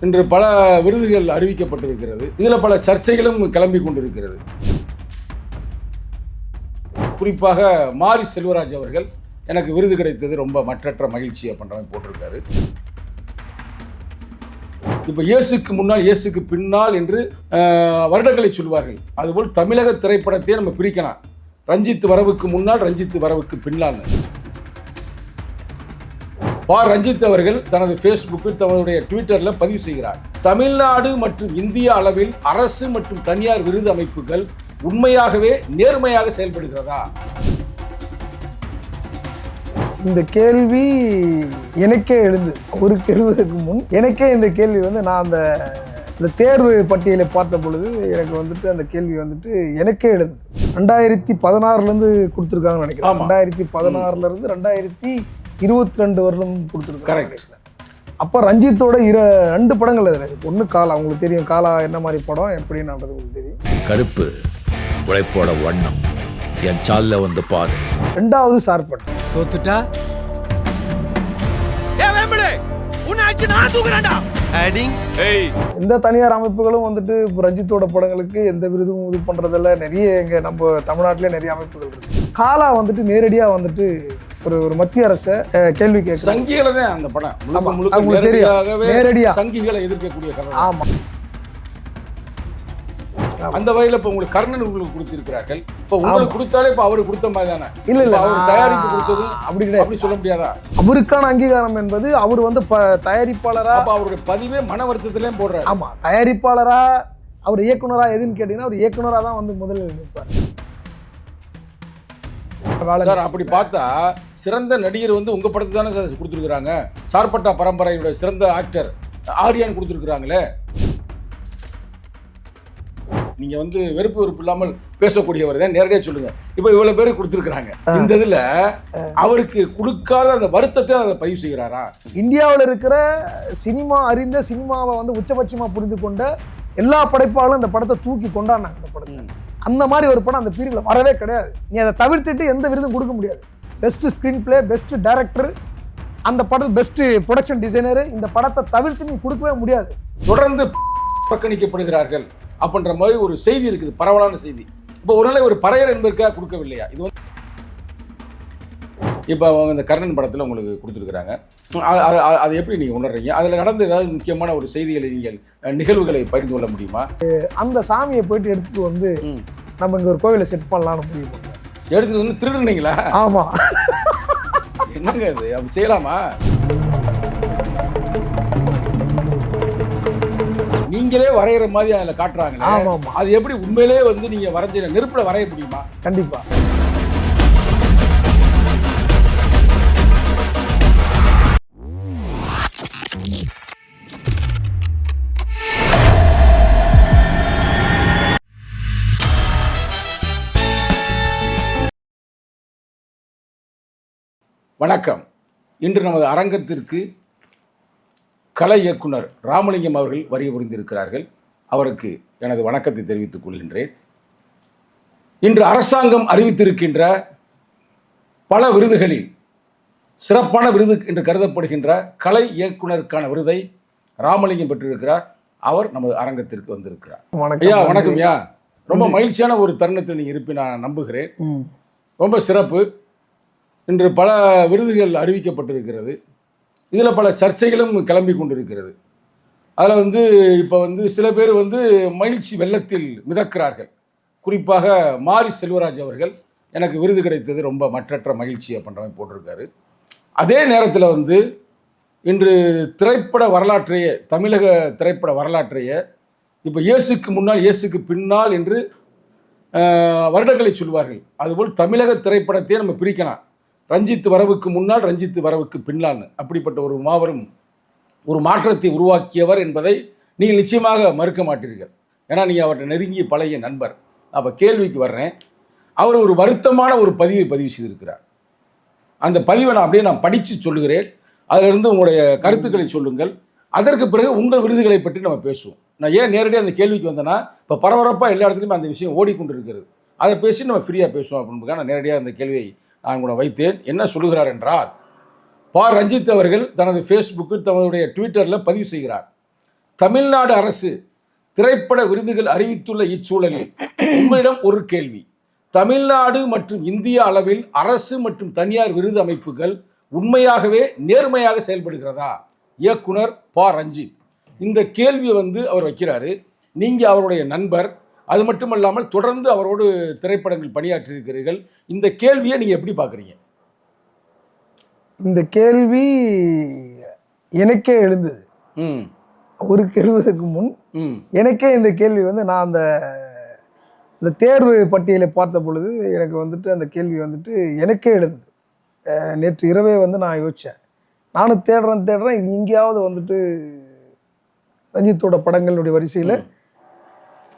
இன்று பல விருதுகள் அறிவிக்கப்பட்டிருக்கிறது. இதில் பல சர்ச்சைகளும் கிளம்பி கொண்டிருக்கிறது. குறிப்பாக மாரி செல்வராஜ் அவர்கள் எனக்கு விருது கிடைத்தது ரொம்ப மற்றற்ற மகிழ்ச்சி அப்படின்ற மாதிரி போட்டிருக்காரு. இப்போ இயேசுக்கு முன்னால் இயேசுக்கு பின்னால் என்று வருடங்களை சொல்வார்கள். அதுபோல் தமிழக திரைப்படத்தையே நம்ம பிரிக்கலாம். ரஞ்சித் வரவுக்கு முன்னால், ரஞ்சித் வரவுக்கு பின்னால். ரஞ்சித் அவர்கள் தனது ஃபேஸ்புக்கில் தன்னுடைய ட்விட்டரில் பதிவு செய்கிறார். தமிழ்நாடு மற்றும் இந்திய அளவில் அரசு மற்றும் தனியார் விருது அமைப்புகள் உண்மையாகவே நேர்மையாக செயல்படுகிறதா? இந்த கேள்வி எனக்கே எழுந்து ஒரு எழுதுவதற்கு முன் எனக்கே இந்த கேள்வி நான் அந்த தேர்வு பட்டியலை பார்த்த பொழுது எனக்கு அந்த கேள்வி எனக்கே எழுது. 2016 கொடுத்துருக்காங்கன்னு நினைக்கிறேன். 2016 2022 வருடம் கொடுத்துருக்காங்க. அப்போ ரஞ்சித்தோட 2 படங்கள் அதில். ஒன்று காலா, உங்களுக்கு தெரியும் காலா என்ன மாதிரி படம் எப்படின்னு உங்களுக்கு தெரியும். கருப்பு உழைப்போட வண்ணம் என் சால்ல வந்து பாரு. 2வது சார்பட் தோத்துட்டா எந்த தனியார் அமைப்புகளும் ரஞ்சித்தோட படங்களுக்கு எந்த விருதும் இது பண்றதில்ல. நிறைய நம்ம தமிழ்நாட்டிலே நிறைய அமைப்புகள் இருக்கு. காலா நேரடியா ஒரு மத்திய அரசை கேள்வி கேட்க சங்கிகளை தான் அந்த படம் நேரடியா சங்கிகளை எதிர்க்கக்கூடிய கதை. ஆமா, அந்த வகையில் இப்போ உங்களுக்கு கர்ணன் உங்களுக்கு கொடுத்திருக்கிறார்கள். இப்போ உங்களுக்கு கொடுத்தாலே இப்போ அவருக்கு கொடுத்த மாதிரி தானே? இல்ல அவர் தயாரிப்பு கொடுத்தது அப்படி கிடையாது. அப்படி சொல்ல முடியாதா? அவருக்கான அங்கீகாரம் என்பது அவர் தயாரிப்பாளரா, அப்ப அவருடைய பதிவே மன வருத்தத்திலேயும் போடுறாரு. ஆமா, தயாரிப்பாளரா அவர் இயக்குனரா எதுன்னு கேட்டீங்கன்னா அவர் இயக்குனரா தான் முதலில் நிற்பார். சார் அப்படி பார்த்தா சிறந்த நடிகர் உங்க படத்தை தானே சார் கொடுத்துருக்காங்க. சார்பட்டா பரம்பரையுடைய சிறந்த ஆக்டர் ஆரியான் கொடுத்துருக்காங்களே. நீங்க வெறுப்பு இல்லாமல் பேசக்கூடியவர் தான், நேரடியாக சொல்லுங்க. இப்போ இவ்வளவு பேர் கொடுத்துருக்காங்க. இந்த இதுல அவருக்கு கொடுக்காத அந்த வருத்தத்தை அதை பதிவு செய்கிறாரா? இந்தியாவில் இருக்கிற சினிமா அறிந்த சினிமாவை உச்சபட்சமா புரிந்து கொண்ட எல்லா படைப்பாளரும் அந்த படத்தை தூக்கி கொண்டாடினாங்க. அந்த படத்தை அந்த மாதிரி ஒரு படம் அந்த பீரியட்ல வரவே கிடையாது. நீ அதை தவிர்த்துட்டு எந்த விருதும் கொடுக்க முடியாது. Best screen play, best director, அந்த படத்தில் பெஸ்ட் ப்ரொடக்ஷன் டிசைனர், இந்த படத்தை தவிர்த்து நீ கொடுக்கவே முடியாது. தொடர்ந்து புறக்கணிக்கப்படுகிறார்கள் அப்படின்ற மாதிரி ஒரு செய்தி இருக்குது, பரவலான செய்தி. இப்போ ஒரு நாளை ஒரு பறையர் என்பதற்காக கொடுக்கவில்லையா? இது இப்போ அவங்க இந்த கர்ணன் படத்தில் உங்களுக்கு கொடுத்துருக்குறாங்க. அதை எப்படி நீங்கள் உணர்றீங்க? அதில் நடந்த ஏதாவது முக்கியமான ஒரு செய்திகளை நீங்கள் நிகழ்வுகளை பகிர்ந்து கொள்ள முடியுமா? அந்த சாமியை போயிட்டு எடுத்துட்டு நம்ம இங்கே ஒரு கோவிலை செட் பண்ணலாம்னு முடிவு பண்ணோம். எடுத்துட்டு திருடுனீங்களா? ஆமாம். என்னங்க அது, அப்படி செய்யலாமா? நீங்களே வரைகிற மாதிரி அதில் காட்டுறாங்க. ஆமாம். அது எப்படி உண்மையிலே நீங்கள் வரைஞ்ச நெருப்பில் வரைய முடியுமா? கண்டிப்பாக. வணக்கம். இன்று நமது அரங்கத்திற்கு கலை இயக்குனர் ராமலிங்கம் அவர்கள் வருகை புரிந்திருக்கிறார்கள். அவருக்கு எனது வணக்கத்தை தெரிவித்துக் கொள்கின்றேன். இன்று அரசாங்கம் அறிவித்திருக்கின்ற பல விருதுகளில் சிறப்பான விருது என்று கருதப்படுகின்ற கலை இயக்குனருக்கான விருதை ராமலிங்கம் பெற்றிருக்கிறார். அவர் நமது அரங்கத்திற்கு வந்திருக்கிறார். ஐயா வணக்கம் ஐயா. ரொம்ப மகிழ்ச்சியான ஒரு தருணத்தில் நீங்கள் இருப்பி நான் நம்புகிறேன். ரொம்ப சிறப்பு. இன்று பல விருதுகள் அறிவிக்கப்பட்டிருக்கிறது. இதில் பல சர்ச்சைகளும் கிளம்பி கொண்டிருக்கிறது. அதில் இப்போ சில பேர் மகிழ்ச்சி வெள்ளத்தில் மிதக்கிறார்கள். குறிப்பாக மாரி செல்வராஜ் அவர்கள் எனக்கு விருது கிடைத்தது ரொம்ப மற்றற்ற மகிழ்ச்சி அப்படின்ற மாதிரி போட்டிருக்காரு. அதே நேரத்தில் இன்று திரைப்பட வரலாற்றையே, தமிழக திரைப்பட வரலாற்றையே இப்போ இயேசுக்கு முன்னால் இயேசுக்கு பின்னால் என்று வருடங்களை சொல்வார்கள். அதுபோல் தமிழக திரைப்படத்தையே நம்ம பிரிக்கலாம். ரஞ்சித் வரவுக்கு முன்னால், ரஞ்சித் வரவுக்கு பின்னால். அப்படிப்பட்ட ஒரு மாபெரும் ஒரு மாற்றத்தை உருவாக்கியவர் என்பதை நீங்கள் நிச்சயமாக மறுக்க மாட்டீர்கள். ஏன்னா நீங்கள் அவர்கிட்ட நெருங்கிய பழைய நண்பர். அப்போ கேள்விக்கு வர்றேன். அவர் ஒரு வருத்தமான ஒரு பதிவு செய்திருக்கிறார். அந்த பதிவை நான் படித்து சொல்லுகிறேன். அதிலிருந்து உங்களுடைய கருத்துக்களை சொல்லுங்கள். அதற்கு பிறகு உங்கள் விருதுகளை பற்றி நம்ம பேசுவோம். நான் ஏன் நேரடியாக அந்த கேள்விக்கு வந்தேன்னா, இப்போ பரபரப்பாக எல்லா இடத்துலையுமே அந்த விஷயம் ஓடிக்கொண்டு இருக்கிறது. அதை பேசி நம்ம ஃப்ரீயாக பேசுவோம் அப்படின்றதுக்காக நான் நேரடியாக அந்த கேள்வியை நான் கூட வைத்தேன். என்ன சொல்லுகிறார் என்றால், ரஞ்சித் அவர்கள் தனது ஃபேஸ்புக்கில் தன்னுடைய ட்விட்டரில் பதிவு செய்கிறார். தமிழ்நாடு அரசு திரைப்பட விருதுகள் அறிவித்துள்ள இச்சூழலில் உங்களிடம் ஒரு கேள்வி. தமிழ்நாடு மற்றும் இந்திய அளவில் அரசு மற்றும் தனியார் விருது அமைப்புகள் உண்மையாகவே நேர்மையாக செயல்படுகிறதா? இயக்குனர் ப. ரஞ்சித் இந்த கேள்வியை அவர் வைக்கிறாரு. நீங்கள் அவருடைய நண்பர், அது மட்டுமல்லாமல் தொடர்ந்து அவரோடு திரைப்படங்கள் பணியாற்றியிருக்கிறீர்கள். இந்த கேள்வியை நீங்கள் எப்படி பார்க்குறீங்க? இந்த கேள்வி எனக்கே எழுந்தது. ஒரு எழுவதற்கு முன் எனக்கே இந்த கேள்வி நான் இந்த தேர்வு பட்டியலை பார்த்த பொழுது எனக்கு அந்த கேள்வி எனக்கே எழுந்தது. நேற்று இரவே நான் யோசித்தேன். நானும் தேடுறேன் இது எங்கேயாவது ரஞ்சித்தோட படங்களுடைய வரிசையில்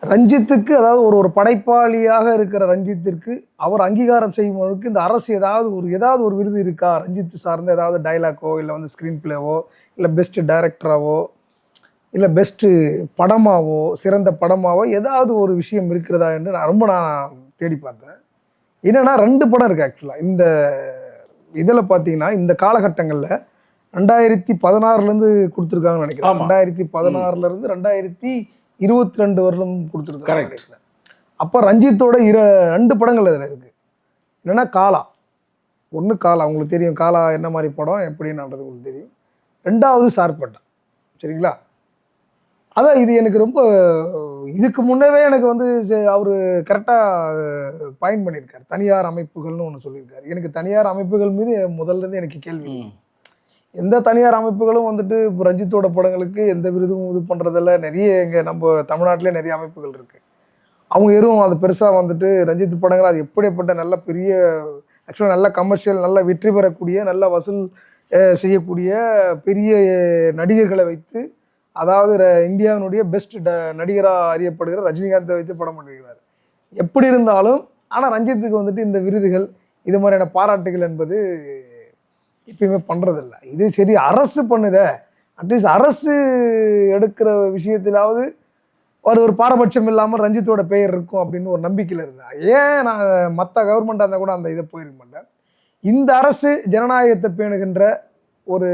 ரஞ்சித்துக்கு, அதாவது ஒரு படைப்பாளியாக இருக்கிற ரஞ்சித்திற்கு அவர் அங்கீகாரம் செய்யும் அளவுக்கு இந்த அரசு ஏதாவது ஒரு விருது இருக்கா? ரஞ்சித் சார்ந்த ஏதாவது டைலாக்கோ, இல்லை ஸ்க்ரீன் பிளேவோ, இல்லை பெஸ்ட் டைரக்டராவோ, இல்லை பெஸ்ட்டு படமாவோ, சிறந்த படமாவோ ஏதாவது ஒரு விஷயம் இருக்கிறதா என்று நான் தேடி பார்த்தேன். என்னென்னா 2 படம் இருக்குது ஆக்சுவலாக. இந்த இதில் பார்த்தீங்கன்னா இந்த காலகட்டங்களில் 2016 கொடுத்துருக்காங்கன்னு நினைக்கிறேன். 2016 2022 வரலும் கொடுத்துருக்காங்க. அப்போ ரஞ்சித்தோட 2 படங்கள் அதில் இருக்குது. என்னென்னா காலா, ஒன்று காலா, உங்களுக்கு தெரியும் காலா என்ன மாதிரி படம் எப்படின்றது உங்களுக்கு தெரியும். 2வது சார்பட்டா, சரிங்களா? அதான் இது எனக்கு ரொம்ப, இதுக்கு முன்னவே எனக்கு அவர் கரெக்டாக பாயிண்ட் பண்ணியிருக்காரு. தனியார் அமைப்புகள்னு ஒன்று சொல்லியிருக்காரு. எனக்கு தனியார் அமைப்புகள் மீது முதல்லேருந்து எனக்கு கேள்வி. எந்த தனியார் அமைப்புகளும் இப்போ ரஞ்சித்தோட படங்களுக்கு எந்த விருதும் இது பண்ணுறதில்ல. நிறைய நம்ம தமிழ்நாட்டிலே நிறைய அமைப்புகள் இருக்குது. அவங்க எதுவும் அது பெருசாக ரஞ்சித் படங்கள் அது எப்படிப்பட்ட நல்ல பெரிய ஆக்சுவலாக நல்ல கமர்ஷியல், நல்ல வெற்றி பெறக்கூடிய, நல்ல வசூல் செய்யக்கூடிய பெரிய நடிகர்களை வைத்து, அதாவது இந்தியாவினுடைய பெஸ்ட் நடிகராக அறியப்படுகிற ரஜினிகாந்தை வைத்து படம் பண்ணியிருக்கிறார். எப்படி இருந்தாலும் ஆனால் ரஞ்சித்துக்கு இந்த விருதுகள், இது மாதிரியான பாராட்டுகள் என்பது எப்பயுமே பண்ணுறதில்ல. இது சரி அரசு பண்ணுத, அட்லீஸ்ட் அரசு எடுக்கிற விஷயத்திலாவது ஒரு பாரபட்சம் இல்லாமல் ரஞ்சித்தோட பெயர் இருக்கும் அப்படின்னு ஒரு நம்பிக்கையில் இருந்தேன். ஏன் நான் மற்ற கவர்மெண்ட்டாக இருந்தால் கூட அந்த இதை போயிருக்க மாட்டேன். இந்த அரசு ஜனநாயகத்தை பேணுகின்ற, ஒரு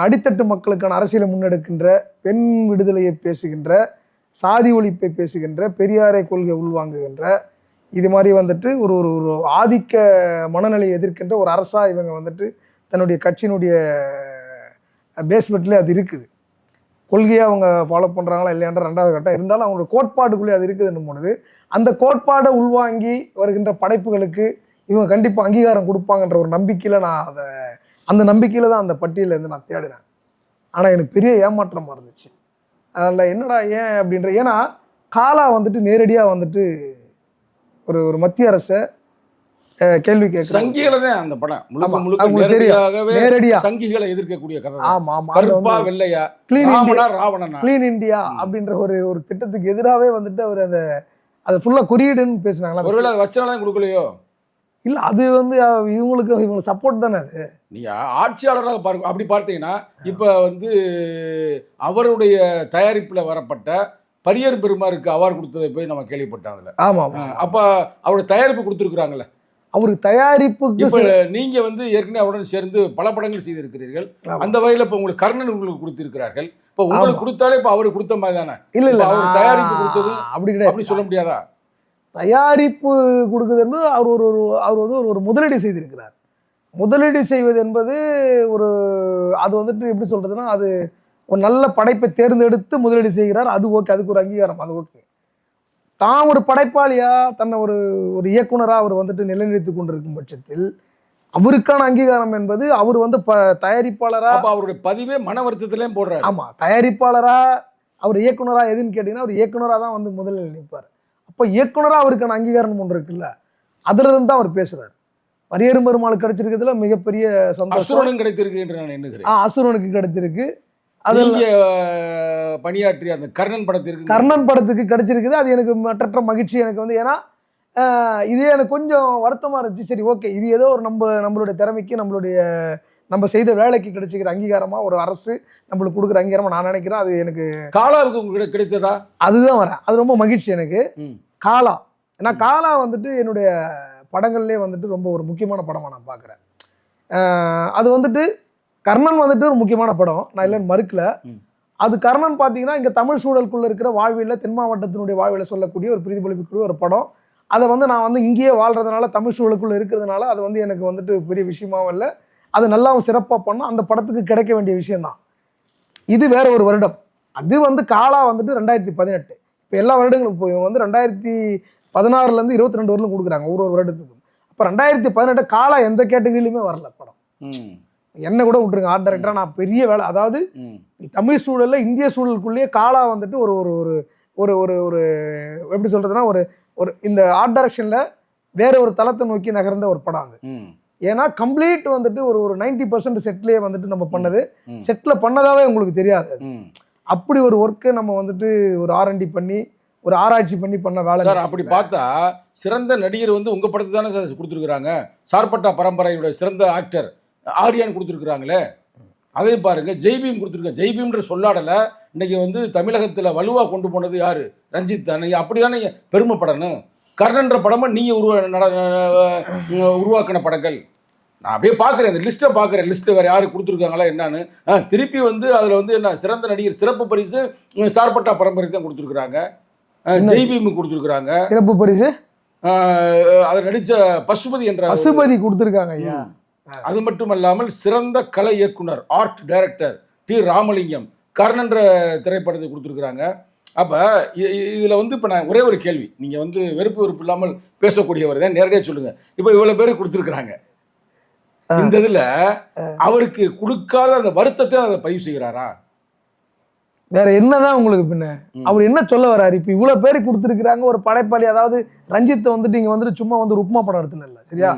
அடித்தட்டு மக்களுக்கான அரசியலை முன்னெடுக்கின்ற, பெண் விடுதலையை பேசுகின்ற, சாதி ஒழிப்பை பேசுகின்ற, பெரியாரை கொள்கை உள்வாங்குகின்ற, இது மாதிரி ஒரு ஒரு ஆதிக்க மனநிலையை எதிர்க்கின்ற ஒரு அரசாக இவங்க தன்னுடைய கட்சியினுடைய பேஸ்மெண்ட்லேயே அது இருக்குது. கொள்கையை அவங்க ஃபாலோ பண்ணுறாங்களா இல்லையான்ற 2வது கட்டம் இருந்தாலும் அவங்களோட கோட்பாடுக்குள்ளே அது இருக்குதுன்னும் பொழுது அந்த கோட்பாடை உள்வாங்கி வருகின்ற படைப்புகளுக்கு இவங்க கண்டிப்பாக அங்கீகாரம் கொடுப்பாங்கன்ற ஒரு நம்பிக்கையில் நான் அந்த நம்பிக்கையில் தான் அந்த பட்டியலேருந்து நான் தேடினேன். ஆனால் எனக்கு பெரிய ஏமாற்றமாக இருந்துச்சு. அதில் என்னடா ஏன் அப்படின்ற, ஏன்னா காலா நேரடியாக ஒரு மத்திய அரசை கேள்வி கேட்க சங்கிகளை தான் அந்த படம் நேரடியாக சங்கிகளை எதிர்க்கக்கூடிய கதை. ஆமா ஆமா, கருப்பா வெள்ளையா, கிளீன் இந்தியா அப்படின்ற ஒரு திட்டத்துக்கு எதிராகவே அவர் அதை ஃபுல்லா குறியீடுன்னு பேசினாங்களா? ஒருவேளை அதை வச்சனால கொடுக்கலையோ? இல்ல, அது இவங்களுக்கு சப்போர்ட் தானே. அது நீங்க ஆட்சியாளராக பாருங்க. அப்படி பார்த்தீங்கன்னா இப்ப அவருடைய தயாரிப்புல வரப்பட்ட பரியர் பெருமாருக்கு அவார்டு கொடுத்ததை போய் நம்ம கேள்விப்பட்டாங்கல்ல. ஆமா, அப்ப அவருடைய தயாரிப்பு கொடுத்துருக்குறாங்கல்ல. அவருக்கு தயாரிப்புக்கு நீங்க ஏற்கனவே அவருடன் சேர்ந்து பல படங்கள் செய்திருக்கிறீர்கள். அந்த வகையில் இப்ப உங்களுக்கு கர்ணன் உங்களுக்கு கொடுத்திருக்கிறார்கள். இப்ப உங்களுக்கு கொடுத்தாலே இப்ப அவருக்கு கொடுத்த மாதிரி தானே? இல்ல அவர் தயாரிப்பு கொடுத்தது அப்படி கிடையாது. அப்படி சொல்ல முடியாதா? தயாரிப்பு கொடுக்குது என்பது அவர் ஒரு முதலீடு செய்திருக்கிறார். முதலீடு செய்வது என்பது அது எப்படி சொல்றதுன்னா, அது ஒரு நல்ல படைப்பை தேர்ந்தெடுத்து முதலீடு செய்கிறார். அது ஓகே, அதுக்கு ஒரு அங்கீகாரம், அது ஓகே. தான் ஒரு படைப்பாளியா, தன்னை ஒரு இயக்குனராக அவர் நிலைநிறுத்திக் கொண்டிருக்கும் பட்சத்தில் அவருக்கான அங்கீகாரம் என்பது அவர் தயாரிப்பாளரா, அவருடைய பதிவே மன வருத்தத்திலையும் போடுறாரு. ஆமா, தயாரிப்பாளரா அவர் இயக்குனரா எதுன்னு கேட்டீங்கன்னா, அவர் இயக்குனரா தான் முதலில் நிற்பார். அப்போ இயக்குனரா அவருக்கான அங்கீகாரம் ஒன்று இருக்குல்ல, அதுல இருந்து தான் அவர் பேசுறாரு. பரியரும் பெருமாளுக்கு கிடைச்சிருக்கிறதுல மிகப்பெரிய சந்தோஷம். அசுரனுக்கு கிடைத்திருக்கு என்று நான் எண்ணுகிறேன். அசுரனுக்கு கிடைத்திருக்கு. பணியாற்றிய அந்த கர்ணன் படத்துக்கு கிடைச்சிருக்குது. அது எனக்கு மற்ற மகிழ்ச்சி. எனக்கு ஏன்னா இதே எனக்கு கொஞ்சம் வருத்தமா இருந்துச்சு. சரி ஓகே, இது ஏதோ ஒரு நம்மளுடைய திறமைக்கு, நம்ம செய்த வேலைக்கு கிடைச்சிக்கிற அங்கீகாரமா ஒரு அரசு நம்மளுக்கு கொடுக்குற அங்கீகாரமா நான் நினைக்கிறேன். அது எனக்கு காலாவுக்கு உங்களுக்கு கிடைத்ததா? அதுதான் வரேன். அது ரொம்ப மகிழ்ச்சி எனக்கு. காலா, ஏன்னா காலா என்னுடைய படங்கள்லேயே ரொம்ப ஒரு முக்கியமான படமா நான் பார்க்குறேன். அது கர்ணன் ஒரு முக்கியமான படம், நான் இல்லைன்னு மறுக்கல. அது கர்ணன் பார்த்தீங்கன்னா இங்கே தமிழ் சூழலுக்குள்ள இருக்கிற வாழ்வியல் தென் மாவட்டத்தினுடைய வாழ்வியல் சொல்லக்கூடிய ஒரு பிரதிபலிப்புக்குரிய ஒரு படம். அதை வந்து நான் வந்து இங்கேயே வாழ்றதுனால தமிழ் சூழலுக்குள்ள இருக்கிறதுனால அது வந்து எனக்கு வந்துட்டு பெரிய விஷயமாவும் இல்லை. அது நல்லாவும் சிறப்பாக பண்ணோம். அந்த படத்துக்கு கிடைக்க வேண்டிய விஷயம்தான். இது வேற ஒரு வருடம். அது வந்து காலா வந்துட்டு 2018. இப்போ எல்லா வருடங்களும் இப்போ வந்து 2016 22 வரலும் கொடுக்குறாங்க ஒரு வருடத்துக்கு. அப்போ 2018 காலா எந்த கேட்டகரியிலுமே வரல படம். என்ன கூட விட்டுருங்க, ஆர்ட் டைரக்டராக நான் பெரிய வேலை. அதாவது தமிழ் சூழல்ல இந்திய சூழலுக்குள்ளேயே காலா வந்துட்டு ஒரு ஒரு ஒரு ஒரு ஒரு ஒரு எப்படி சொல்றதுன்னா ஒரு ஒரு இந்த ஆர்ட் டைரக்ஷன்ல வேற ஒரு தளத்தை நோக்கி நகர்ந்த ஒரு படம் அது. ஏன்னா கம்ப்ளீட் வந்துட்டு ஒரு ஒரு 90% செட்லேயே வந்துட்டு நம்ம பண்ணது, செட்ல பண்ணதாவே உங்களுக்கு தெரியாது. அப்படி ஒரு ஒர்க்கை நம்ம வந்துட்டு ஒரு R&D பண்ணி ஒரு ஆராய்ச்சி பண்ணி பண்ண வேலை சார். அப்படி பார்த்தா சிறந்த நடிகர் வந்து உங்க படத்தை தானே சார் கொடுத்துருக்குறாங்க. சார்பட்டா பரம்பரையோட சிறந்த ஆக்டர் ஆரியான் கொடுத்துருக்குறாங்களே, அதையும் பாருங்க. ஜெய்பீம் கொடுத்துருக்காங்க. ஜெய்பீம்ன்ற சொல்லாடல இன்னைக்கு வந்து தமிழகத்தில் வலுவாக கொண்டு போனது யாரு? ரஞ்சித் தானே. அப்படி தானே பெருமைப்படணும். கர்ணன்ற படமா நீங்கள் உருவாக்கின படங்கள். நான் அப்படியே பார்க்குறேன், அந்த லிஸ்ட்டை பார்க்குறேன். லிஸ்ட்டு வேறு யாரு கொடுத்துருக்காங்களா என்னன்னு. திருப்பி வந்து அதில் வந்து என்ன சிறந்த நடிகர் சிறப்பு பரிசு சார்பட்டா பரம்பரை தான் கொடுத்துருக்குறாங்க. ஜெய்பீம் கொடுத்துருக்குறாங்க சிறப்பு பரிசு. அதை நடித்த பசுபதி என்ற பசுபதி கொடுத்துருக்காங்க ஐயா. அது மட்டும் இல்லாமல் சிறந்த கலை இயக்குனர் ஆர்ட் டைரக்டர் டி ராமலிங்கம் கர்ணன்ற திரைப்படத்தை கொடுத்துருக்குறாங்க. அப்போ இதில் வந்து இப்போ நான் ஒரே ஒரு கேள்வி, நீங்கள் வந்து வெறுப்பு இல்லாமல் பேசக்கூடியவர் தான், நேரடியாக சொல்லுங்கள். இப்போ இவ்வளோ பேர் கொடுத்துருக்குறாங்க, இந்த இதில் அவருக்கு கொடுக்காத அந்த வருத்தத்தை அதை பதிவு செய்கிறாரா? வேற என்னதான் உங்களுக்கு பின்ன அவர் என்ன சொல்ல வர்றாரு? இப்போ இவ்வளவு பேர் கொடுத்துருக்காங்க ஒரு படைப்பாளி. அதாவது ரஞ்சித்தை வந்துட்டு இங்க வந்துட்டு சும்மா வந்து உப்புமா படம் எடுத்துன்னு சரியா,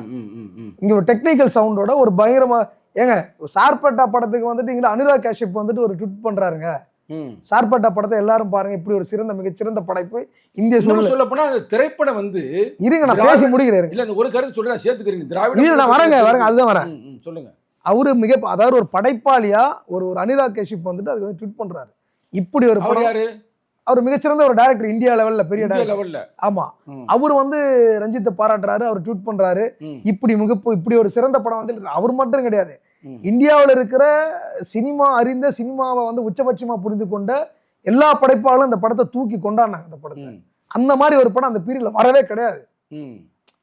இங்க ஒரு டெக்னிக்கல் சவுண்டோட ஒரு பயங்கரமா ஏங்க சார்பட்டா படத்துக்கு வந்துட்டு இங்க அனுராக் காஷ்யப் வந்துட்டு ஒரு ட்விட் பண்றாருங்க. சார்பட்டா படத்தை எல்லாரும் பாருங்க, இப்படி ஒரு சிறந்த மிகச்சிறந்த படைப்பு இந்திய சூழல். சொல்ல போனா அந்த திரைப்படம் வந்து இருங்க நான் பேசி முடிக்கிறேன். இல்ல ஒரு கருத்து சொல்றேன் சேர்த்துக்கிறீங்க. திராவிட இல்ல நான் வரேங்க அதுதான் வரேன். சொல்லுங்க. அவரு அதாவது ஒரு படைப்பாளியா ஒரு அனுராக் காஷ்யப் வந்துட்டு அதுக்கு வந்து ட்விட் பண்றாரு. இப்படி ஒரு அவர் மிகச்சிறந்த ஒரு டைரக்டர் இந்தியா லெவல்ல, பெரிய லெவல்ல. ஆமா, அவர் வந்து ரஞ்சித்தை பாராட்டுறாரு, அவர் ட்வீட் பண்றாரு. இப்படி ஒரு சிறந்த படம் வந்து அவர் மட்டும் கிடையாது, இந்தியாவில் இருக்கிற சினிமா அறிந்த சினிமாவை வந்து உச்சபட்சமா புரிந்து கொண்ட எல்லா படைப்பாளரும் இந்த படத்தை தூக்கி கொண்டாடினாங்க. அந்த படத்தை அந்த மாதிரி ஒரு படம் அந்த பீரியட்ல வரவே கிடையாது.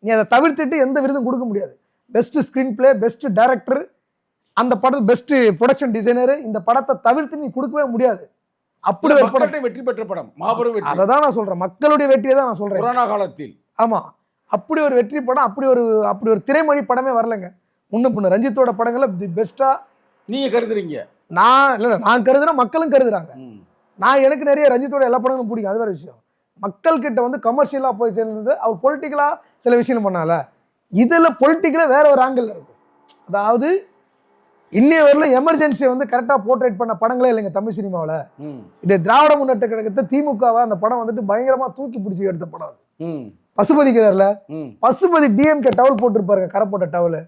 நீ அதை தவிர்த்துட்டு எந்த விருதும் கொடுக்க முடியாது. Best screen play, best director, அந்த படத்தை பெஸ்ட் ப்ரொடக்ஷன் டிசைனர், இந்த படத்தை தவிர்த்து நீ கொடுக்கவே முடியாது. அப்படி ஒரு படம் வெற்றி பெற்ற படம், மாபெரும் வெற்றி. அதை தான் நான் சொல்றேன், மக்களுடைய வெற்றியை தான் நான் சொல்றேன். கொரோனா காலத்தில் ஆமா, அப்படி ஒரு வெற்றி படம், அப்படி ஒரு திரைமொழி படமே வரலங்க. முன்ன ரஞ்சித்தோட படங்களை தி பெஸ்டா நீங்க கருதுறீங்க. நான் கருதுறேன், மக்களும் கருதுறாங்க. எனக்கு நிறைய ரஞ்சித்தோட எல்லா படங்களும் பிடிக்கும், அது வேற விஷயம். மக்கள் கிட்ட வந்து கமர்ஷியலா போய் சேர்ந்தது. அவர் பொலிட்டிக்கலா சில விஷயம் பண்ணால, இதுல பொலிட்டிக்கலா வேற ஒரு ஆங்கிள் இருக்கும். அதாவது இன்னைய வரல எமர்ஜென்சியை வந்து கரெக்டாக போர்ட்ரேட் பண்ண படங்களே இல்லைங்க தமிழ் சினிமாவில். இது திராவிட முன்னேற்ற கழகத்தை திமுகவை அந்த படம் வந்துட்டு பயங்கரமா தூக்கி பிடிச்சி எடுத்த படம். பசுபதிக்கிறார்ல, பசுபதி டிஎம்கே டவல் போட்டுருப்பாருங்க, கரை போட்ட டவல்.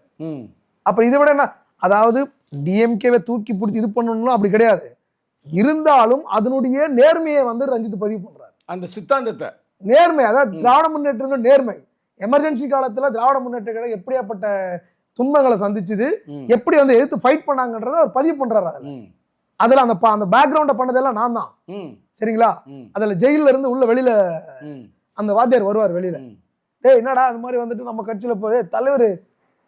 அப்புறம் இதை விட என்ன, அதாவது டிஎம்கேவை தூக்கி பிடிச்சி இது பண்ணணும் அப்படி கிடையாது. இருந்தாலும் அதனுடைய நேர்மையை வந்து ரஞ்சித் பதிவு பண்றாரு. அந்த சித்தாந்தத்தை நேர்மை, அதாவது திராவிட முன்னேற்ற நேர்மை. எமர்ஜென்சி காலத்துல திராவிட முன்னேற்ற கழகம் எப்படியாப்பட்ட துன்பங்களை சந்திச்சுது, எப்படி வந்து எதிர்த்து ஃபைட் பண்ணாங்கன்றத அவர் பதிவு பண்றாரு. அதுல அந்த பேக்ரவுண்ட பண்ணதெல்லாம் நான் தான், சரிங்களா. அதுல ஜெயில இருந்து உள்ள வெளியில அந்த வாத்தியார் வருவார் வெளியில, டேய் என்னடா அந்த மாதிரி வந்துட்டு நம்ம கட்சியில போய்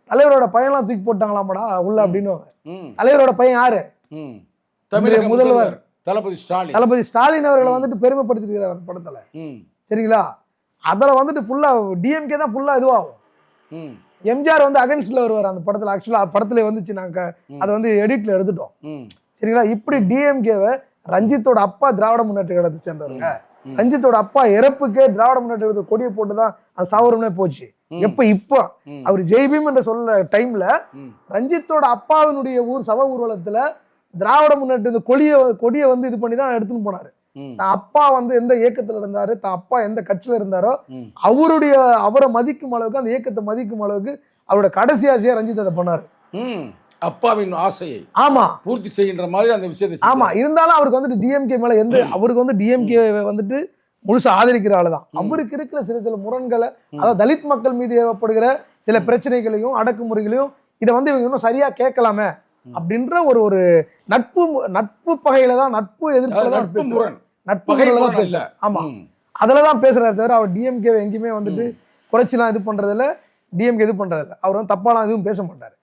தலைவரோட பையன்லாம் தூக்கி போட்டாங்களாமடா உள்ள அப்படின்னு. தலைவரோட பையன் யாரு? தமிழக முதல்வர் தளபதி ஸ்டாலின் அவர்களை வந்துட்டு பெருமைப்படுத்திருக்கிறார் அந்த படத்துல, சரிங்களா. அதுல வந்துட்டு ஃபுல்லா டிஎம்கே தான் ஃபுல்லா இதுவாகும். எம்ஜிஆர் வந்து அகைன்ஸ்ட்ல வருவார் அந்த படத்துல. ஆக்சுவலா படத்துல வந்துச்சு, நாங்க அதை வந்து எடிட்ல எடுத்துட்டோம், சரிங்களா. இப்படி டிஎம்கேவை ரஞ்சித்தோட அப்பா திராவிட முன்னேற்ற கழகத்தை சேர்ந்தவருங்க. ரஞ்சித்தோட அப்பா இறப்புக்கே திராவிட முன்னேற்ற கழகத்தை கொடியை போட்டுதான் அது சாவரமே போச்சு. இப்போ அவர் ஜெய்பீம் என்று சொல்ல டைம்ல ரஞ்சித்தோட அப்பாவினுடைய சவ ஊர்வலத்துல திராவிட முன்னேற்ற கொடியை வந்து இது பண்ணி தான் எடுத்துன்னு போனாரு. தான் அப்பா வந்து எந்த இயக்கத்துல இருந்தாரு, தான் அப்பா எந்த கட்சியில இருந்தாரோ அவரை மதிக்கும் அளவுக்கு, அந்த இயக்கத்தை மதிக்கும் அளவுக்கு அவரோட கடைசி ஆசையா ரஞ்சித் அதை பண்ணாரு. அப்பாவின் ஆசையை ஆமா பூர்த்தி செய்கின்ற மாதிரி அந்த விஷயத்தை. ஆமா, இருந்தாலும் அவருக்கு வந்துட்டு டிஎம்கே மேல அவருக்கு வந்து டிஎம்கே வந்துட்டு முழுசா ஆதரிக்கிற ஆளுதான். அவருக்கு இருக்கிற சில முரண்களை, அதாவது தலித் மக்கள் மீது ஏற்படுகிற சில பிரச்சனைகளையும் அடக்குமுறைகளையும் இதை வந்து இவங்க இன்னும் சரியா கேட்கலாமே அப்படின்ற ஒரு நட்பு நட்பு பகையில தான், நட்பு எதிர்ப்புல தான் நட்பு முரண். நட்பு பகை முறையில தான் முரண் பேசுறாரு. ஆமா, ம். அதில் தான் பேசுறாரு தவிர அவர் டிஎம்கே எங்கேயுமே வந்துட்டு குறைச்சிலாம் இது பண்றதில்ல, டிஎம்கே இது பண்றதில்ல. அவர் வந்து தப்பாலாம் எதுவும் பேச மாட்டாரு.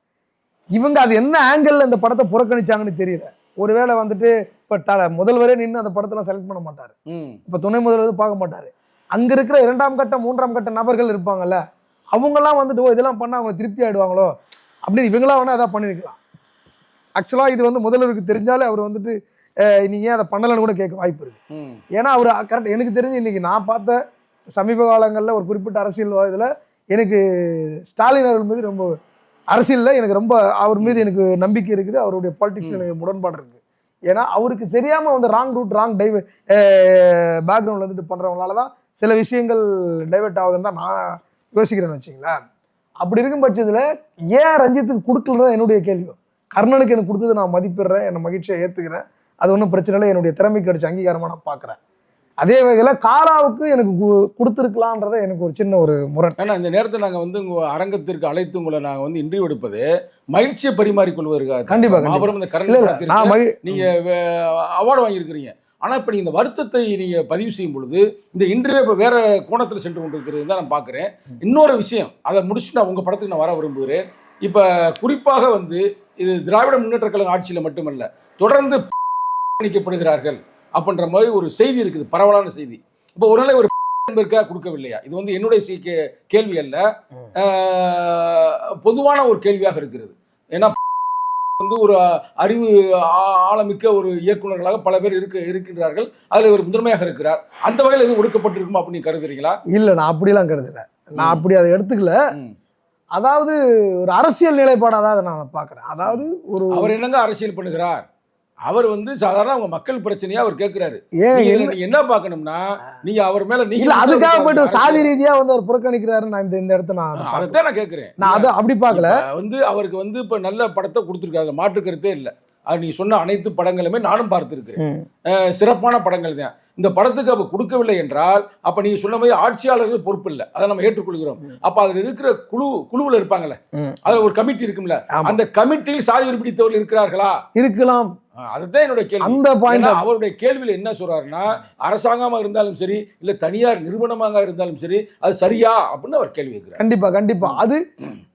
இவங்க அது என்ன ஆங்கிள் இந்த படத்தை புறக்கணிச்சாங்கன்னு தெரியல. ஒருவேளை வந்துட்டு இப்ப முதல்வரே நின்று அந்த படத்தெல்லாம் செலக்ட் பண்ண மாட்டாரு, இப்ப துணை முதல்வர் பார்க்க மாட்டாரு. அங்க இருக்கிற 2ஆம் கட்ட 3ஆம் கட்ட நபர்கள் இருப்பாங்கல்ல, அவங்கெல்லாம் வந்துட்டு ஓ இதெல்லாம் பண்ணா அவங்க திருப்தி ஆயிடுவாங்களோ அப்படின்னு இவங்களா வேணா அதான் பண்ணிருக்கலாம். ஆக்சுவலா இது வந்து முதல்வருக்கு தெரிஞ்சாலே அவர் வந்துட்டு நீங்க ஏன் அதை பண்ணலன்னு கூட கேட்க வாய்ப்பு இருக்கு. ஏன்னா அவர் கரெக்ட், எனக்கு தெரிஞ்சு இன்னைக்கு நான் பார்த்த சமீப காலங்களில் ஒரு குறிப்பிட்ட அரசியல்வாதத்தில் எனக்கு ஸ்டாலின் அவர்கள் மீது ரொம்ப அரசியலில் எனக்கு ரொம்ப அவர் மீது எனக்கு நம்பிக்கை இருக்குது. அவருடைய பாலிடிக்ஸ் எனக்கு முரண்பாடு இருக்குது. ஏன்னா அவருக்கு தெரியாமல் வந்து ராங் ரூட் ராங் பேக்ரவுண்டில் வந்துட்டு பண்ணுறவங்களால தான் சில விஷயங்கள் டைவெர்ட் ஆகுதுன்னு தான் நான் யோசிக்கிறேன்னு வச்சிங்களேன். அப்படி இருக்கும் பட்சத்தில் ஏன் ரஞ்சித்துக்கு கொடுக்கலதான் என்னுடைய கேள்வி. கர்ணனுக்கு எனக்கு கொடுத்தது நான் மதிப்பிடுறேன், என்னை மகிழ்ச்சியை ஏற்றுக்கிறேன், அது ஒன்றும் பிரச்சனை இல்லை, என்னுடைய திறமைக்கு கிடைச்ச அங்கீகாரமாக நான் பார்க்குறேன். அதே வகையில் காலாவுக்கு எனக்கு கொடுத்துருக்கலான்றதை எனக்கு ஒரு சின்ன ஒரு முரண். ஏன்னா இந்த நேரத்தில் நாங்கள் வந்து உங்கள் அரங்கத்திற்கு அழைத்து உங்களை நாங்கள் வந்து இன்டர்வியூ எடுப்பது மகிழ்ச்சியை பரிமாறிக்கொள்வதற்காக. கண்டிப்பாக அப்புறம் இந்த கரண் நீங்கள் அவார்டு வாங்கியிருக்கிறீங்க. ஆனால் இப்போ நீங்கள் இந்த வருத்தத்தை நீங்கள் பதிவு செய்யும் பொழுது இந்த இன்டர்வியூ இப்போ வேறு கோணத்தில் சென்று கொண்டிருக்கிறது தான் நான் பார்க்குறேன். இன்னொரு விஷயம், அதை முடிச்சுட்டு நான் உங்கள் படத்துக்கு நான் வர விரும்புகிறேன். இப்போ குறிப்பாக வந்து இது திராவிட முன்னேற்ற கழக ஆட்சியில் மட்டுமல்ல, தொடர்ந்து நினைக்கப்படுகிறார்கள் அப்படின்ற மாதிரி ஒரு செய்தி இருக்குது, பரவலான செய்தி. இப்போ ஒரு நாளை ஒரு என்பதற்காக கொடுக்கவில்லையா? இது வந்து என்னுடைய கேள்வி அல்ல, பொதுவான ஒரு கேள்வியாக இருக்கிறது. ஏன்னா வந்து ஒரு அறிவு ஆழமிக்க ஒரு இயக்குநர்களாக பல பேர் இருக்கின்றார்கள், அதில் ஒரு முதன்மையாக இருக்கிறார். அந்த வகையில் எதுவும் ஒடுக்கப்பட்டிருக்குமா அப்படின்னு கருதுறீங்களா? இல்லை, நான் அப்படிலாம் கருதலை. நான் அப்படி அதை எடுத்துக்கல. அதாவது ஒரு அரசியல் நிலைப்பாடாக தான் அதை நான் பார்க்குறேன். அதாவது அவர் என்னங்க அரசியல் பண்ணுகிறார்? அவர் வந்து சாதாரண அவங்க மக்கள் பிரச்சனையா அவர் கேட்கிறாரு. நீங்க என்ன பார்க்கணும்னா, நீங்க அவர் மேல நீங்க அதுக்காக போயிட்டு சாதி ரீதியா வந்து அவர் புறக்கணிக்கிறாரு. நான் இந்த இடத்த நான் அதைத்தான் நான் கேட்கிறேன். நான் அதை அப்படி பார்க்கல. வந்து அவருக்கு வந்து இப்ப நல்ல படத்தை கொடுத்துருக்காரு, மாற்று கருத்தே இல்லை. அது நீ சொன்ன அனைத்து படங்களுமே நானும் பார்த்துருக்கிறேன், சிறப்பான படங்கள் தான். இந்த படத்துக்கு அப்ப கொடுக்கவில்லை என்றால் அப்ப நீங்க சொன்ன மாதிரி ஆட்சியாளர்கள் பொறுப்பு இல்லை, அதை நம்ம ஏற்றுக்கொள்கிறோம். அப்ப அதுல இருக்கிற குழுவில் இருப்பாங்கல்ல, அதுல ஒரு கமிட்டி இருக்கும்ல, அந்த கமிட்டியில் சாதி பிடித்தவர்கள் இருக்கிறார்களா? இருக்கலாம். அதுதான் என்னுடைய கேள்வி. அந்த பாயிண்ட் அவருடைய கேள்வியில் என்ன சொல்றாருன்னா, அரசாங்கமாக இருந்தாலும் சரி இல்ல தனியார் நிறுவனமாக இருந்தாலும் சரி அது சரியா அப்படின்னு அவர் கேள்வி கேட்கிறார். கண்டிப்பா கண்டிப்பா. அது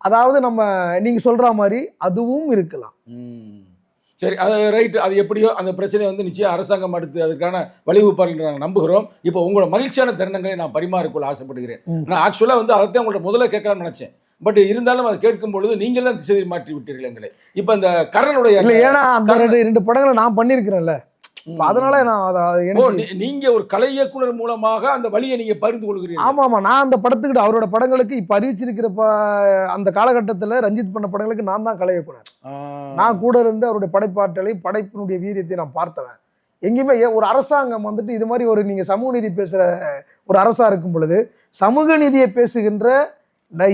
அதாவது நம்ம நீங்க சொல்ற மாதிரி அதுவும் இருக்கலாம். சரி, அது ரைட்டு. அது எப்படியோ அந்த பிரச்சனை வந்து நிச்சயம் அரசாங்கம் அடுத்து அதற்கான வழிவகுப்பார் என்று நாங்கள் நம்புகிறோம். இப்போ உங்களோட மகிழ்ச்சியான தருணங்களை நான் பரிமாறிக்கொள்ள ஆசைப்படுகிறேன். நான் ஆக்சுவலாக வந்து அதைத்தான் உங்களோட முதல்ல கேட்கலாம்னு நினைச்சேன். பட் இருந்தாலும் அதை கேட்கும் பொழுது நீங்கள் தான் திசை மாற்றி விட்டீர்கள் எங்களை. இப்போ இந்த கரனுடைய ஏன்னா அந்த 2 படங்களை நான் பண்ணியிருக்கிறேன்ல, அதனால நான் நீங்க ஒரு கலை இயக்குனர் மூலமாக அந்த வழியை நீங்க பகிர்ந்து கொள்கிறீங்க. ஆமா ஆமா, நான் அந்த படத்துக்கிட்ட அவரோட படங்களுக்கு இப்ப அறிவிச்சிருக்கிற அந்த காலகட்டத்தில் ரஞ்சித் பண்ண படங்களுக்கு நான் தான் கலை இயக்குனர். நான் கூட இருந்து அவருடைய படைப்பாற்றலை படைப்பினுடைய வீரியத்தை நான் பார்த்தவன். எங்கேயுமே ஒரு அரசாங்கம் வந்துட்டு இது மாதிரி ஒரு நீங்க சமூக நீதி பேசுற ஒரு அரசா இருக்கும் பொழுது சமூக நீதியை பேசுகின்ற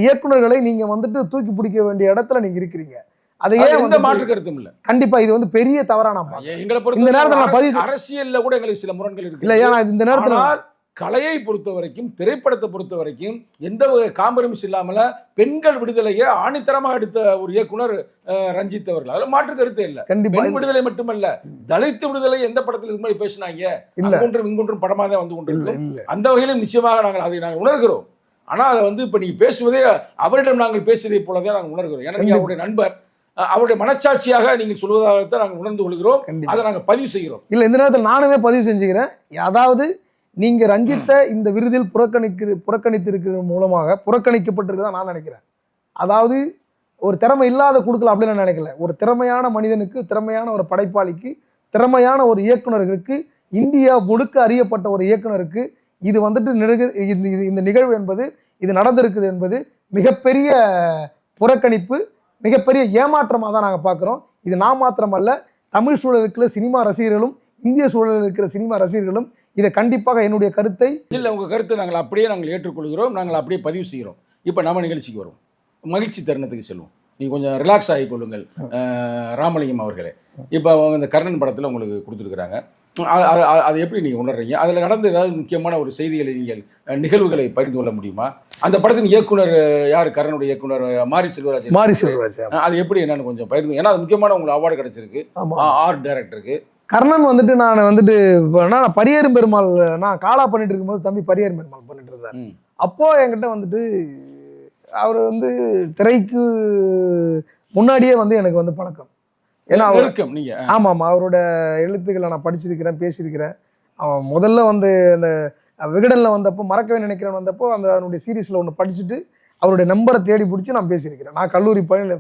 இயக்குநர்களை நீங்க வந்துட்டு தூக்கி பிடிக்க வேண்டிய இடத்துல நீங்க இருக்கிறீங்க. அதையே எந்த மாற்று கருத்தும் இல்ல. கண்டிப்பா இது வந்து பெரிய தவறா நான் இந்த நேரத்துல அரசியல்ல கூட எங்களுக்கு சில முரண்கள் இருக்கு. இல்ல, ஏன்னா இந்த நேரத்துல கலையை பொறுத்த வரைக்கும், திரைப்படத்தை பொறுத்த வரைக்கும் எந்த காம்பரமைஸ் இல்லாமல பெண்கள் விடுதலையை ஆணித்தரமாக எடுத்த ஒரு இயக்குனர் ரஞ்சித் அவர்கள். அதுல மாற்று கருத்தே இல்ல. பெண் விடுதலை மட்டுமல்ல, தலித் விடுதலை எந்த படத்துல இது மாதிரி பேசினாங்க, இங்கொன்றும் படமா தான் வந்து கொண்டிருக்கும். அந்த வகையிலும் நிச்சயமாக நாங்கள் உணர்கிறோம். ஆனா அதை வந்து இப்ப நீங்க பேசுவதே அவரிடம் நாங்கள் பேசுவதை போலதான் நாங்கள் உணர்கிறோம். எனக்கு அவருடைய நண்பர், அவருடைய மனச்சாட்சியாக நீங்கள் சொல்வதாகத்தான் நாங்கள் உணர்ந்து கொள்கிறோம். அதை நாங்கள் பதிவு செய்கிறோம். இல்ல, இந்த நேரத்தில் நானுமே பதிவு செஞ்சுக்கிறேன். அதாவது நீங்க ரஞ்சித்தை இந்த விருதில் புறக்கணித்திருக்கிற மூலமாக புறக்கணிக்கப்பட்டிருக்குதான் நான் நினைக்கிறேன். அதாவது ஒரு திறமை இல்லாத கொடுக்கல அப்படின்னு நான் நினைக்கல. ஒரு திறமையான மனிதனுக்கு, திறமையான ஒரு படைப்பாளிக்கு, திறமையான ஒரு இயக்குனர்களுக்கு, இந்தியா முழுக்க அறியப்பட்ட ஒரு இயக்குனருக்கு இது வந்துட்டு இந்த நிகழ்வு என்பது இது நடந்திருக்குது என்பது மிகப்பெரிய புறக்கணிப்பு, மிகப்பெரிய ஏமாற்றமாக தான் நாங்கள் பார்க்குறோம். இது நான் மாத்திரமல்ல, தமிழ் சூழல் இருக்கிற சினிமா ரசிகர்களும் இந்திய சூழலில் இருக்கிற சினிமா ரசிகர்களும் இதை கண்டிப்பாக என்னுடைய கருத்தை இல்லை, உங்கள் கருத்தை நாங்கள் ஏற்றுக்கொள்கிறோம், நாங்கள் அப்படியே பதிவு செய்கிறோம். இப்போ நம்ம நிகழ்ச்சிக்கு வரும், மகிழ்ச்சி தருணத்துக்கு செல்வோம். நீங்கள் கொஞ்சம் ரிலாக்ஸ் ஆகிக்கொள்ளுங்கள் ராமலிங்கம் அவர்களே. இப்போ அவங்க இந்த கர்ணன் படத்தில் உங்களுக்கு கொடுத்துருக்குறாங்க. அதை எப்படி நீங்கள் உணர்றீங்க? அதில் நடந்த ஏதாவது முக்கியமான ஒரு செய்திகளை நீங்கள் நிகழ்வுகளை பகிர்ந்து கொள்ள முடியுமா? அந்த படத்தின் இயக்குனர் யார்? கர்ணனுடைய இயக்குனர் மாரி செல்வராஜ். அது எப்படி என்னன்னு கொஞ்சம் பகிர்ந்து, ஏன்னா அது முக்கியமான உங்களுக்கு அவார்டு கிடைச்சிருக்கு ஆர்ட் டைரக்டருக்கு. கர்ணன் வந்துட்டு நான் வந்துட்டு நான் பரியேறும் பெருமாள் நான் காலா பண்ணிட்டு இருக்கும்போது தம்பி பரியேறும் பெருமாள் பண்ணிட்டு இருந்தார். அப்போ என்கிட்ட வந்துட்டு அவர் வந்து திரைக்கு முன்னாடியே வந்து எனக்கு வந்து பழக்கம். ஏன்னா ஆமாம், அவரோட எழுத்துக்களை நான் படிச்சிருக்கிறேன், பேசியிருக்கிறேன். அவன் முதல்ல வந்து அந்த விகடனில் வந்தப்போ மறக்கவே நினைக்கிறேன் வந்தப்போ அந்த அவனுடைய சீரீஸில் ஒன்று படிச்சுட்டு அவருடைய நம்பரை தேடி பிடிச்சி நான் பேசியிருக்கிறேன். நான் கல்லூரி ஃபைனல்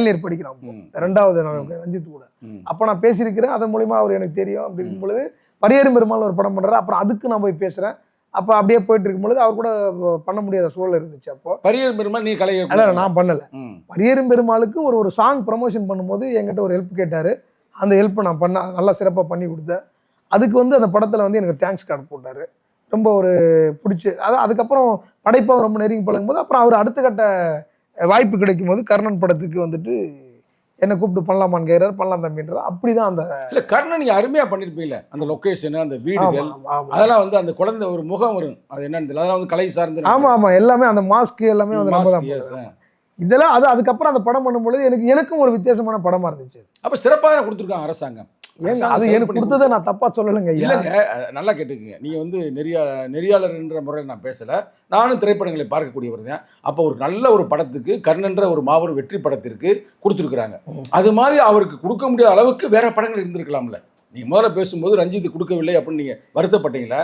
இயர் படிக்கிறேன், 2வது ரஞ்சித் கூட. அப்போ நான் பேசியிருக்கிறேன். அதன் மூலிமா அவர் எனக்கு தெரியும். அப்படி இருக்கும் பொழுது பரியேறும் பெருமாள் ஒரு படம் பண்ணுறாரு. அப்புறம் அதுக்கு நான் போய் பேசுகிறேன். அப்போ அப்படியே போயிட்டு இருக்கும் பொழுது அவர் கூட பண்ண முடியாத சூழல் இருந்துச்சு. அப்போ பரியேறும் பெருமாள் நீ கலை நான் பண்ணலை. பரியேறும் பெருமாளுக்கு ஒரு சாங் ப்ரமோஷன் பண்ணும்போது என்கிட்ட ஒரு ஹெல்ப் கேட்டார். அந்த ஹெல்ப்பை நான் நல்லா சிறப்பாக பண்ணி கொடுத்தேன். அதுக்கு வந்து அந்த படத்தில் வந்து எனக்கு தேங்க்ஸ் கார்டு போட்டார். ரொம்ப ஒரு பிடிச்சி அதுக்கப்புறம் படைப்பாக ரொம்ப நெருங்கி பழகும்போது அப்புறம் அவர் அடுத்த கட்ட வாய்ப்பு கிடைக்கும் போது கர்ணன் படத்துக்கு வந்துட்டு என்னை கூப்பிட்டு பண்ணலாமான்னு கேட்குறாரு. பண்ணலாம் தம்பின்றார். அப்படிதான் அந்த இல்லை கர்ணன் நீங்கள் அருமையாக பண்ணியிருப்பீங்களே, அந்த லொக்கேஷனு, அந்த வீடுகள், அதெல்லாம் வந்து அந்த குழந்தை ஒரு முகம் வரும், அது என்னன்னு தெரியல, அதெல்லாம் வந்து கலை சார்ந்து. ஆமாம், எல்லாமே அந்த மாஸ்க் எல்லாமே வந்து நம்ம தான் இதெல்லாம். அதுக்கப்புறம் அந்த படம் பண்ணும்பொழுது எனக்கும் ஒரு வித்தியாசமான படமா இருந்துச்சு. அப்போ சிறப்பாக கொடுத்துருக்காங்க அரசாங்கம். ஏங்க அது எனக்கு கொடுத்ததை நான் தப்பா சொல்லலைங்க. இல்லைங்க, நல்லா கேட்டுக்குங்க. நீங்கள் வந்து நெறியாளர்ன்ற முறையில் நான் பேசலை, நானும் திரைப்படங்களை பார்க்கக்கூடியவர் தான். அப்போ ஒரு நல்ல ஒரு படத்துக்கு கர்ணன்ற ஒரு மாபெரும் வெற்றி படத்திற்கு கொடுத்துருக்குறாங்க. அது மாதிரி அவருக்கு கொடுக்க முடியாத அளவுக்கு வேற படங்கள் இருந்திருக்கலாம்ல. நீங்கள் முதல்ல பேசும்போது ரஞ்சித் கொடுக்கவில்லை அப்படின்னு நீங்கள் வருத்தப்பட்டீங்களா?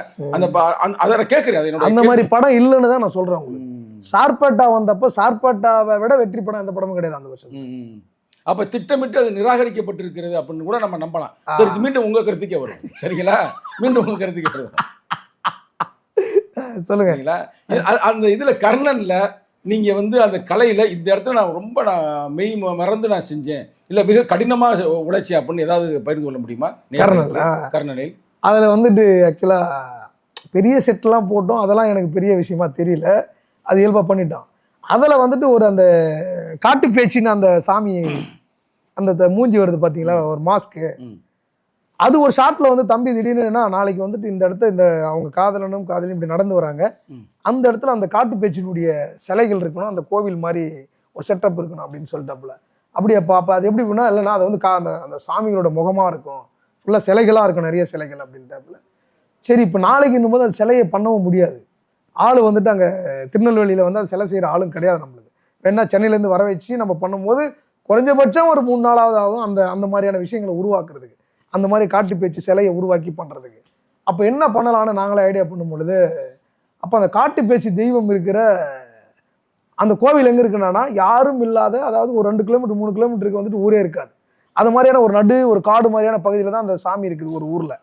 அதை நான் கேட்குறேன். அந்த மாதிரி படம் இல்லைன்னு தான் நான் சொல்கிறேன் உங்களுக்கு. சார்பேட்டா வந்தப்போ சார்பேட்டாவை விட வெற்றி படம் எந்த படமும் கிடையாது அந்த வருஷம். அப்ப திட்டமிட்டு அது நிராகரிக்கப்பட்டிருக்கிறது அப்படின்னு கூட நம்ம நம்பலாம். சரி, மீண்டும் உங்க கருத்துக்கே வரும். சரிங்களா? மீண்டும் உங்க கருத்துக்கே வரும். சொல்லுங்களா? அந்த இதுல கர்ணன்ல நீங்க வந்து அந்த கலையில இந்த இடத்துல நான் மெய் மறந்து நான் செஞ்சேன், இல்ல மிக கடினமா உழைச்சி அப்படின்னு ஏதாவது பகிர்ந்து கொள்ள முடியுமா? கர்ணனில் அதுல வந்துட்டு ஆக்சுவலா பெரிய செட்லாம் போட்டோம். அதெல்லாம் எனக்கு பெரிய விஷயமா தெரியல. அது இயல்பா பண்ணிட்டான். அதில் வந்துட்டு ஒரு அந்த காட்டு பேச்சின்னு அந்த சாமி அந்த மூஞ்சி வருது பார்த்தீங்களா, ஒரு மாஸ்க்கு. அது ஒரு ஷாட்டில் வந்து தம்பி திடீர்னு நாளைக்கு வந்துட்டு இந்த இடத்த அவங்க காதலனும் காதலியும் இப்படி நடந்து வராங்க, அந்த இடத்துல அந்த காட்டு பேச்சினுடைய சிலைகள் இருக்கணும், அந்த கோவில் மாதிரி ஒரு செட்டப் இருக்கணும் அப்படின்னு சொல்லிட்டாப்புல. அப்படியே அப்போ அது எப்படி பண்ணால் இல்லைன்னா அது வந்து அந்த சாமிகளோட முகமாக இருக்கும், ஃபுல்லாக சிலைகளாக இருக்கும், நிறைய சிலைகள் அப்படின்ட்டாப்புல. சரி, இப்போ நாளைக்கு இன்னும் போது அந்த சிலையை பண்ணவும் முடியாது. ஆள் வந்துட்டு அங்கே திருநெல்வேலியில் வந்து அந்த சிலை செய்கிற ஆளும் கிடையாது நம்மளுக்கு. வேணா சென்னையிலேருந்து வர வச்சு நம்ம பண்ணும்போது குறைஞ்சபட்சம் ஒரு 3 நாளாவது ஆகும் அந்த மாதிரியான விஷயங்களை உருவாக்குறதுக்கு, அந்த மாதிரி காட்டு பேச்சு சிலையை உருவாக்கி பண்ணுறதுக்கு. அப்போ என்ன பண்ணலான்னு நாங்களே ஐடியா பண்ணும் பொழுது, அப்போ அந்த காட்டு பேச்சு தெய்வம் இருக்கிற அந்த கோவில் எங்கே இருக்குன்னா யாரும் இல்லாத, அதாவது ஒரு 2 கிலோமீட்டர் 3 கிலோமீட்டருக்கு வந்துட்டு ஊரே இருக்காது. அது மாதிரியான ஒரு காடு மாதிரியான பகுதியில் தான் அந்த சாமி இருக்குது ஒரு ஊரில்.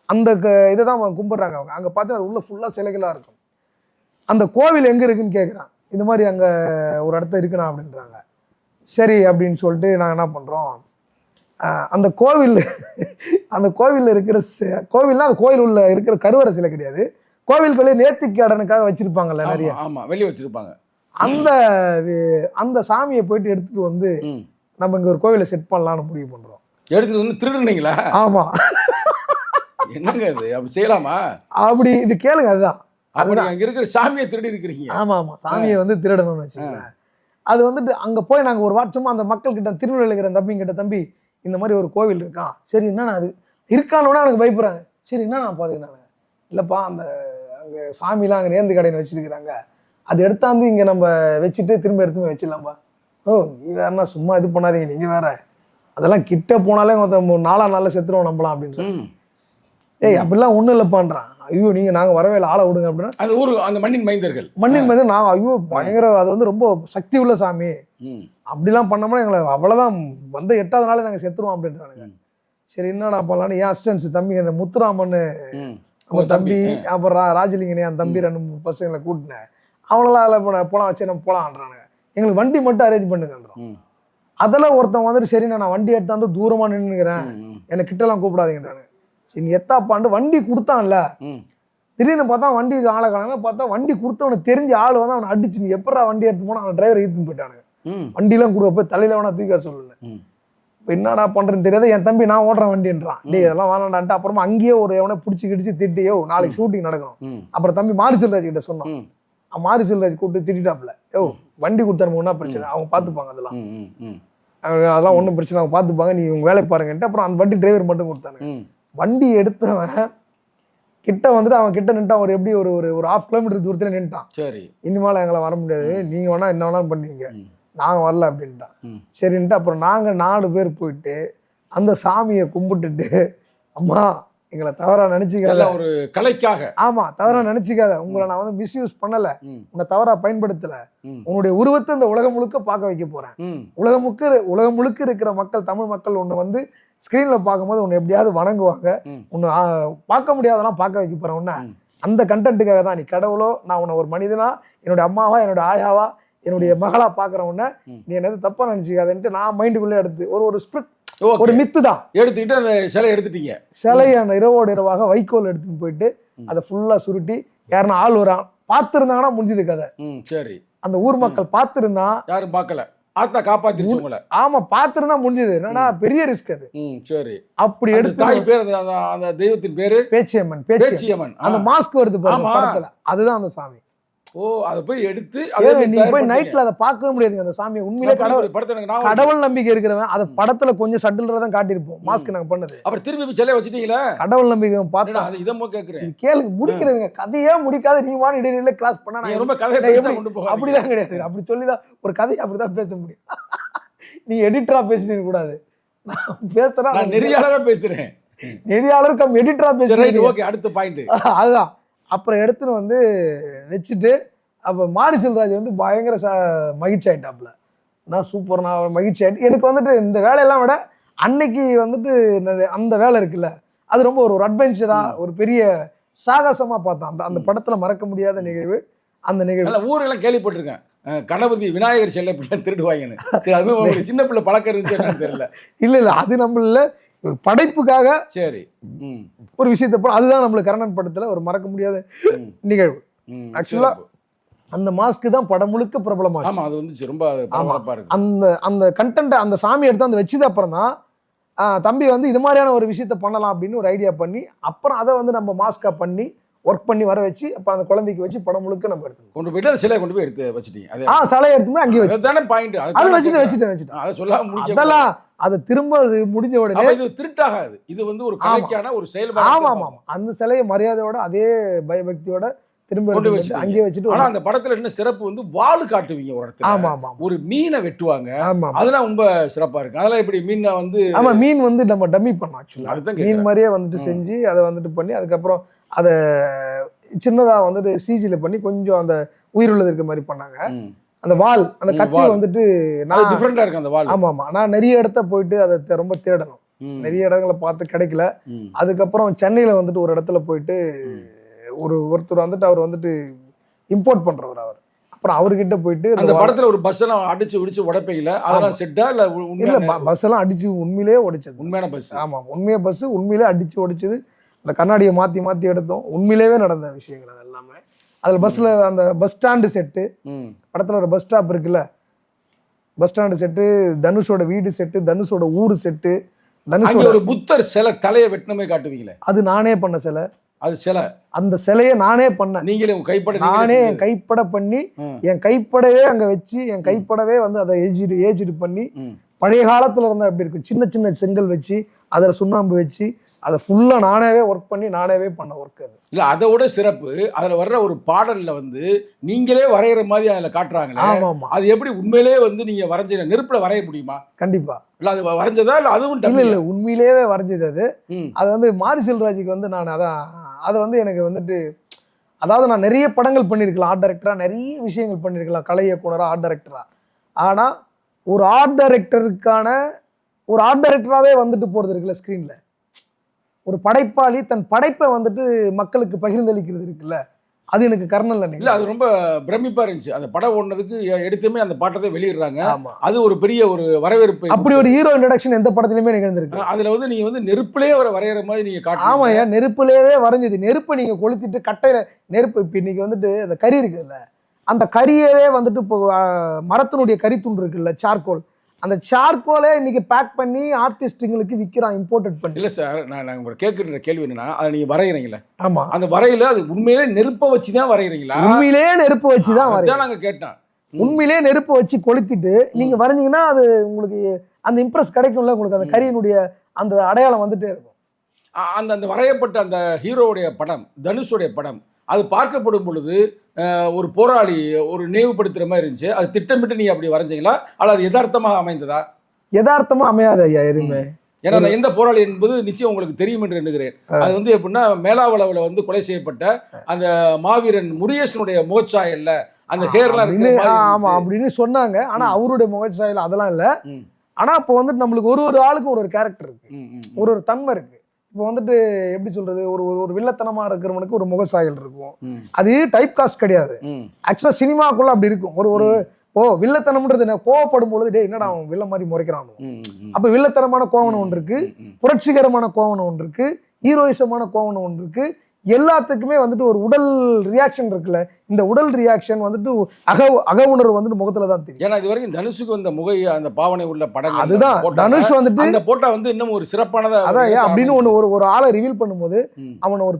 அந்த இதை தான் அவங்க கும்பிட்றாங்க. அங்கே பார்த்து அது உள்ள ஃபுல்லாக சிலைகளாக இருக்கும். அந்த கோவில் எங்கே இருக்குன்னு கேட்குறான். இது மாதிரி அங்கே ஒரு இடத்த இருக்குண்ணா அப்படின்றாங்க. சரி அப்படின்னு சொல்லிட்டு நாங்கள் என்ன பண்ணுறோம், அந்த கோவிலில் இருக்கிற கோவில்னா அந்த கோவில் உள்ள இருக்கிற கருவறை சிலை கிடையாது, கோவில்களே நேர்த்திக்கடனுக்காக வச்சிருப்பாங்கல்ல நிறைய. ஆமாம், வெளியே வச்சிருப்பாங்க. அந்த சாமியை போயிட்டு எடுத்துட்டு வந்து நம்ம இங்கே ஒரு கோவிலை செட் பண்ணலான்னு முடிவு பண்ணுறோம். எடுத்துட்டு வந்து திருடுனீங்களா? ஆமாம். என்னங்க இது, அப்படி செய்யலாமா? அப்படி இது கேளுங்க. அதுதான் அங்க இருக்கிற சாமியை திருடி இருக்கிறீங்க. ஆமா, சாமியை வந்து திருடணும்னு வச்சுக்கோங்க. அது வந்துட்டு அங்க போய் நாங்க ஒரு வாட்சமா அந்த மக்கள் கிட்ட, திருநெல்வேலியில் இருக்கிற தம்பிங்கிட்ட, தம்பி இந்த மாதிரி ஒரு கோவில் இருக்கான், சரி என்னன்னா அது இருக்கானோட எனக்கு பயப்படுறாங்க. சரி என்ன நான் பாத்துக்கினாங்க, இல்லப்பா அந்த அங்க சாமிலாம் அங்க நேர்ந்து கடைன்னு வச்சிருக்கிறாங்க, அது எடுத்தாந்து இங்க நம்ம வச்சுட்டு திரும்ப எடுத்து வச்சிடலாம்பா. ஓ நீ வேறனா சும்மா இது பண்ணாதீங்க, நீங்க வேற அதெல்லாம் கிட்ட போனாலே 4 நாள்ல செத்துருவோம் நம்பலாம் அப்படின்ற. ஏய் அப்படிலாம் ஒன்றும் இல்லைப்பான்றான். ஐயோ நீங்கள் நாங்கள் வரவே இல்லை, ஆளை விடுங்க அப்படின்னா. அது ஊர் அந்த மண்ணின் மைந்தர்கள் நான் ஐயோ பயங்கர, அது வந்து ரொம்ப சக்தி உள்ள சாமி, அப்படிலாம் பண்ணோம்னா எங்களை அவ்வளோதான், வந்து 8வது நாள் நாங்கள் செத்துருவோம் அப்படின்றானுங்க. சரி என்னடா பண்ணலான்னு என் அசிஸ்டன்ஸ் தம்பி அந்த முத்துராமன் அவங்க தம்பி, அப்புறம் ராஜலிங்கனே அந்த தம்பி 2-3 பசங்களை கூட்டினேன். அவங்களாம் அதில் போகலாம், சரி நம்ம போகலான்றானுங்க. எங்களுக்கு வண்டி மட்டும் அரேஞ்ச் பண்ணுங்கன்றோம். அதெல்லாம் ஒருத்தன் வந்துட்டு சரி நான் வண்டி எடுத்தாந்து தூரமாக நின்றுக்கிறேன், என்னை கிட்டலாம் கூப்பிடாதீங்கன்றானுங்க. சரி நீ எத்தாப்பாண்டு வண்டி கொடுத்தான்ல, திடீர்னு பார்த்தா வண்டி ஆளை காணாங்க, பார்த்தா வண்டி கொடுத்தவனுக்கு தெரிஞ்ச ஆள் வந்து அவனை அடிச்சு, நீ எப்படா வண்டி எடுத்து போனா அவன் டிரைவர் ஈத்துன்னு போயிட்டானுங்க. வண்டிலாம் கொடுக்க போய் தலையில வேணா தூக்கி சொல்லல. இப்போ என்னடா பண்றேன்னு தெரியாத என் தம்பி நான் ஓடுறேன் வண்டின்றான். டேய் இதெல்லாம் வேணாண்டான்ட்டு அப்புறமா அங்கேயே ஒரு எவனை பிடிச்சி கிடிச்சு திட்டியோ நாளைக்கு ஷூட்டிங் நடக்கணும். அப்புறம் தம்பி மாரிசெல்வராஜ் கிட்ட சொன்னோம். மாரிசெல்வராஜ் கூப்பிட்டு திட்டாப்ல, யோ வண்டி கொடுத்தாருன்னா பிரச்சனை, அவங்க பார்த்துப்பாங்க, அதெல்லாம் ஒன்றும் பிரச்சனை, அவங்க பார்த்துப்பாங்க, நீ உங்க வேலை பாருங்கன்ட்டு அப்புறம் அந்த வண்டி டிரைவர் மட்டும் கொடுத்தாங்க. வண்டி எடுத்தவன் கிட்ட வந்துட்டு அவன் கிட்ட நின்ட்டான். ஒரு எப்படி ஒரு ஒரு 1/2 கிலோமீட்டர் தூரத்துல நின்ட்டான். சரி, இனிமேல எங்களை வர முடியாது, நீங்க வேணா என்ன வேணாலும் பண்ணுவீங்க, நாங்க வரல அப்படின்ட்டான். சரின்ட்டு அப்புறம் நாங்க 4 பேர் போயிட்டு அந்த சாமியை கும்பிட்டுட்டு, அம்மா எங்களை தவறா நினைச்சுக்காத, ஒரு கலைக்காக, ஆமா தவறா நினைச்சுக்காத, உங்களை நான் வந்து மிஸ்யூஸ் பண்ணல, உன்னை தவறா பயன்படுத்தல, உன்னுடைய உருவத்தை இந்த உலகம் முழுக்க பார்க்க வைக்க போறேன், உலகம் முழுக்க இருக்கிற மக்கள், தமிழ் மக்கள் உன்னை வந்து ஸ்கிரீன்ல பார்க்கும்போது உன்னை எப்படியாவது வணங்குவாங்க, உன்னை பார்க்க முடியாதெல்லாம் பார்க்க வைக்க போறேன் உன்ன, அந்த கண்டென்ட்டுக்காக தான். நீ கடவுளோ நான் உன்னை ஒரு மனிதனா, என்னுடைய அம்மாவா, என்னோட ஆயாவா, என்னுடைய மகளா பாக்குற உன்ன, நீ என்ன தப்பா நினைச்சுக்காதுன்ட்டு நான் மைண்டுக்குள்ளே எடுத்து ஒரு ஸ்பிரிட், ஒரு மித்து தான் எடுத்துக்கிட்டு அந்த சிலை எடுத்துட்டீங்க. சிலையான இரவோடு இரவாக வைக்கோல் எடுத்துட்டு போயிட்டு அதை ஃபுல்லா சுருட்டி, யாருன்னா ஆள் வரான் பார்த்துருந்தாங்கன்னா முடிஞ்சது கதை. சரி, அந்த ஊர் மக்கள் பார்த்துருந்தா, யாரும் பார்க்கல, ஆத்தா காப்பாத்திருச்சு உங்களை. ஆமா பார்த்துருந்தா முடிஞ்சது. என்னன்னா பெரிய ரிஸ்க் அது. சரி, அப்படி எடுத்து தாய் பேர், அந்த தெய்வத்தின் பேரு பேச்சியம்மன். பேச்சியம்மன் அந்த மாஸ்க் வருது பாருங்க, அதுதான் அந்த சாமி. ஓ, அதை போய் எடுத்து நீங்க போய் நைட்ல அதை பார்க்கவே முடியாதுங்க அந்த சாமியை. உண்மையிலே கடவுள் நம்பிக்கை இருக்கிறவன் அதை படத்துல கொஞ்சம் சட்டில்தான் காட்டியிருப்போம், மாஸ்க் நாங்க பண்ணது. அப்புறம் திரும்பி சிலையை வச்சுட்டீங்களா? கடவுள் நம்பிக்கை பார்த்தா அது இதமோ கேட்கிறேன், கேளுங்க, முடிக்கிறதுங்க, கதையே முடிக்காத நீ வான் இடையில கிளாஸ் பண்ணா நான் ரொம்ப கதை அப்படிலாம் கிடையாது. அப்படி சொல்லிதான் ஒரு கதையை அப்படிதான் பேச முடியும். நீ எடிட்டரா பேசிட்டு கூடாது, நான் பேசுறேன், நான் நெறியாளரா பேசுறேன், நெறியாளர் கம் எடிட்டரா பேசுறேன். ஓகே, அடுத்த பாயிண்ட் அதுதான். அப்புறம் எடுத்துன்னு வந்து வச்சுட்டு அப்போ மாரிசெல்வராஜ் வந்து பயங்கர மகிழ்ச்சி ஆகிட்டாப்புல. நான் சூப்பர், நான் மகிழ்ச்சி ஆகிட்டு எனக்கு வந்துட்டு இந்த வேலையெல்லாம் விட அன்னைக்கு வந்துட்டு அந்த வேலை இருக்குல்ல, அது ரொம்ப ஒரு அட்வென்ச்சராக ஒரு பெரிய சாகசமாக பார்த்தேன். அந்த படத்தில் மறக்க முடியாத நிகழ்வு அந்த நிகழ்வு. ஊரெல்லாம் கேள்விப்பட்டிருக்கேன், கணபதி விநாயகர் செல்ல பிள்ளை திருடுவாங்கன்னு. அது சின்ன பிள்ளை பழக்கம் இருந்துச்சு தெரியல. இல்லை அது நம்மள ஒரு படைப்புக்காக சரி ஒரு விஷயத்தை போல, அதுதான் நம்மளுக்கு கர்ணன் படத்துல ஒரு மறக்க முடியாத நிகழ்வு. ஆக்சுவலா அந்த மாஸ்க் தான் படம் முழுக்க பிரபலமா. ஆமா, அது வந்து ரொம்ப பரபரப்பா இருக்கு. அந்த கண்டென்ட் அந்த சாமி எடுத்து அந்த வச்சது அப்புறம் தான் தம்பி வந்து இது மாதிரியான ஒரு விஷயத்த பண்ணலாம் அப்படின்னு ஒரு ஐடியா பண்ணி, அப்புறம் அதை வந்து நம்ம மாஸ்கா பண்ணி ஒர்க் பண்ணி வர வச்சு, அப்ப அந்த குழந்தைக்கு வச்சு படம் முழுக்க நம்ம எடுத்து கொண்டு போயிட்டு அந்த சிலையை கொண்டு போய் எடுத்து வச்சுட்டீங்க. சிலையை எடுத்து அங்கேயே வச்சு பாயிண்ட் அதை வச்சுட்டேன். அதை சொல்லாம முடிஞ்ச அதெல்லாம் அதை திரும்ப முடிஞ்ச உடனே இது திருட்டாகாது, இது வந்து ஒரு கலைக்கான ஒரு செயல்பாடு. ஆமா ஆமா, அந்த சிலையை மரியாதையோட அதே பயபக்தியோட திரும்ப அங்கேயே வச்சுட்டு. ஆனா அந்த படத்துல என்ன சிறப்பு வந்து வாள் காட்டுவீங்க ஒரு இடத்துல. ஆமா ஆமா, ஒரு மீனை வெட்டுவாங்க, அதெல்லாம் ரொம்ப சிறப்பா இருக்கு. அதெல்லாம் எப்படி மீனை வந்து, ஆமா மீன் வந்து நம்ம டம்மி பண்ணோம் ஆக்சுவலா, மீன் மாதிரியே வந்துட்டு செஞ்சு அதை வந்துட்டு பண்ணி, அதுக்கப்புறம் அதை சின்னதா வந்துட்டு சிஜில பண்ணி கொஞ்சம் அந்த உயிருள்ளது இருக்க மாதிரி பண்ணாங்க. அந்த வால், அந்த கத்தி வந்துட்டு நான் டிஃபரெண்டா இருக்கு அந்த வால். ஆமா ஆமா, நான் நிறைய இடத்த போயிட்டு அதை ரொம்ப தேடணும், நிறைய இடங்களை பார்த்து கிடைக்கல. அதுக்கப்புறம் சென்னையில வந்துட்டு ஒரு இடத்துல போயிட்டு ஒருத்தர் வந்துட்டு அவர் வந்துட்டு இம்போர்ட் பண்றவர் அவர், அப்புறம் அவர்கிட்ட போயிட்டு அந்த படத்துல ஒரு பஸ் எல்லாம் அடிச்சு விடிச்சு உடைப்பீங்களா? அதெல்லாம் செட்டா இல்ல? இல்ல, பஸ் எல்லாம் அடிச்சு உண்மையிலேயே உடைச்சது, உண்மையான பஸ். ஆமா, உண்மையா பஸ் உண்மையிலே அடிச்சு உடைச்சது. அந்த கண்ணாடியை மாத்தி எடுத்தோம், உண்மையிலேயே நடந்த விஷயங்கள் அது எல்லாமே. அதுல பஸ்ல அந்த பஸ் ஸ்டாண்டு செட்டு, படத்துல ஒரு பஸ் ஸ்டாப் இருக்குல்ல, பஸ் ஸ்டாண்டு செட்டு, தனுஷோட வீடு செட்டு, தனுஷோட ஊரு செட்டு, தனுஷோட ஒரு புத்தர் சிலை தலையை வெட்டினமே காட்டுவீங்களே, அது நானே பண்ண சிலை. அது சிலை, அந்த சிலையை நானே பண்ணேன். நீங்களே கைப்பட, நானே என் கைப்பட பண்ணி, என் கைப்படவே அங்க வச்சு, என் கைப்படவே வந்து அதை ஏஜிடு பண்ணி, பழைய காலத்துல இருந்தா எப்படி இருக்கும், சின்ன சின்ன செங்கல் வச்சு அதில் சுண்ணாம்பு வச்சு அதை ஃபுல்லா நானேவே ஒர்க் பண்ணி நானேவே பண்ண ஒர்க். அது இல்லை, அதை விட சிறப்பு அதில் வர்ற ஒரு பாடலில் வந்து நீங்களே வரைகிற மாதிரி அதில் காட்டுறாங்களே. ஆமாம், அது எப்படி உண்மையிலே வந்து நீங்கள் வரைஞ்ச நெருப்பில் வரைய முடியுமா? கண்டிப்பா இல்லை, அது வரைஞ்சதா இல்லை அதுவும் இல்லை உண்மையிலேயே வரைஞ்சது அது. அது வந்து மாரிசெல்வராஜுக்கு வந்து நான் அதை வந்து எனக்கு வந்துட்டு, அதாவது நான் நிறைய படங்கள் பண்ணியிருக்கலாம் ஆர்ட் டைரக்டராக, நிறைய விஷயங்கள் பண்ணியிருக்கலாம் கலை இயக்குனராக, ஆர்ட் டைரக்டராக. ஆனால் ஒரு ஆர்ட் டைரக்டருக்கான ஒரு ஆர்ட் டைரக்டராகவே வந்துட்டு போகிறது இருக்குல்ல ஸ்க்ரீனில், ஒரு படைப்பாளி தன் படைப்பை வந்துட்டு மக்களுக்கு பகிர்ந்தளிக்கிறது இருக்குல்ல, அது எனக்கு கர்ணன்ல இல்லை, அது ரொம்ப பிரமிப்பா இருந்துச்சு. அந்த படம் ஓடுனதுக்கு எடுத்துமே அந்த பாட்டத்தை வெளியிடுறாங்க, அது ஒரு பெரிய ஒரு வரவேற்பு. அப்படி ஒரு ஹீரோ இன்ட்ரடக்ஷன் எந்த படத்துலையுமே நிகழ்ந்திருக்கு. அதுல வந்து நீங்க வந்து நெருப்புலேயே வரைகிற மாதிரி நீங்க காட்டு. ஆமா ஏன், நெருப்புலேயே வரைஞ்சது. நெருப்பை நீங்க கொளுத்திட்டு கட்டையில நெருப்பு, இப்போ இன்னைக்கு வந்துட்டு அந்த கறி இருக்குல்ல, அந்த கரியவே வந்துட்டு இப்போ மரத்தினுடைய கறி துண்டு இருக்குல்ல, சார்கோல், அந்த சார்கோலே இன்னைக்கு பேக் பண்ணி ஆர்டிஸ்ட்டுங்களுக்கு விற்கிறான், இம்போர்ட்டட் பண்ணி. இல்லை சார், நான் உங்களுக்கு கேட்குற கேள்வி என்னன்னா, அதை நீங்கள் வரைகிறீங்களே, ஆமா, அந்த வரையில அது உண்மையிலே நெருப்பை வச்சு தான் வரைகிறீங்களா? உண்மையிலேயே நெருப்பு வச்சு தான் வரையும். நாங்கள் கேட்டோம். உண்மையிலேயே நெருப்பு வச்சு கொளுத்திட்டு நீங்க வரைஞ்சீங்கன்னா அது உங்களுக்கு அந்த இம்ப்ரெஸ் கிடைக்கும்ல, உங்களுக்கு அந்த கரியினுடைய அந்த அடையாளம் வந்துட்டே இருக்கும். அந்த அந்த வரையப்பட்ட அந்த ஹீரோவுடைய படம், தனுஷுடைய படம், அது பார்க்கப்படும் பொழுது ஒரு போராளி ஒரு நினைவுபடுத்துகிற மாதிரி இருந்துச்சு. அது திட்டமிட்டு நீ அப்படி வரைஞ்சீங்களா, அல்லது அது யதார்த்தமாக அமைந்ததா? யதார்த்தமா அமையாது ஐயா எதுவுமே. ஏன்னா நான் எந்த போராளி என்பது நிச்சயம் உங்களுக்கு தெரியும் என்று எண்ணுகிறேன். அது வந்து எப்படின்னா, மேலாவளவில் வந்து கொலை செய்யப்பட்ட அந்த மாவீரன் முருகேசனுடைய முகச்சாயல்ல அந்த ஹேர்லாம் ஆமா அப்படின்னு சொன்னாங்க. ஆனா அவருடைய முகச்சாயல் அதெல்லாம் இல்ல. ஆனா இப்போ வந்துட்டு நம்மளுக்கு ஒரு ஆளுக்கும் ஒரு கேரக்டர் இருக்கு, ஒரு தன்மை இருக்கு. இப்போ வந்துட்டு எப்படி சொல்றது, ஒரு வில்லத்தனமா இருக்கிறவனுக்கு ஒரு முகசாயல் இருக்கும். அது டைப் காஸ்ட் கிடையாது. ஆக்சுவலா சினிமாக்குள்ள அப்படி இருக்கும். ஒரு வில்லத்தனம்ன்றது என்ன, கோவப்படும் பொழுது டே என்னடா அவன் வில்ல மாதிரி முறைக்கிறான். அப்ப வில்லத்தனமான கோவணம் ஒன்று இருக்கு, புரட்சிகரமான கோவணம் ஒன்று இருக்கு, ஹீரோயிசமான கோவணம் ஒன்று இருக்கு. எல்லாத்துக்குமே வந்துட்டு ஒரு உடல் ரியாக்ஷன் இருக்குல்ல, இந்த உடல் ரியாக்ஷன் வந்துட்டு அக உணர்வு வந்துட்டு முகத்துல தான் தெரியும். ஏன்னா இது வரைக்கும் தனுஷுக்கு வந்த அந்த பாவனை உள்ள படங்கள், அதுதான் தனுஷ் வந்துட்டு அந்த போட்டோ வந்து இன்னும் ஒரு சிறப்பானதா அதான் அப்படின்னு ஒரு ஆளை ரிவீல் பண்ணும்போது அவனை ஒரு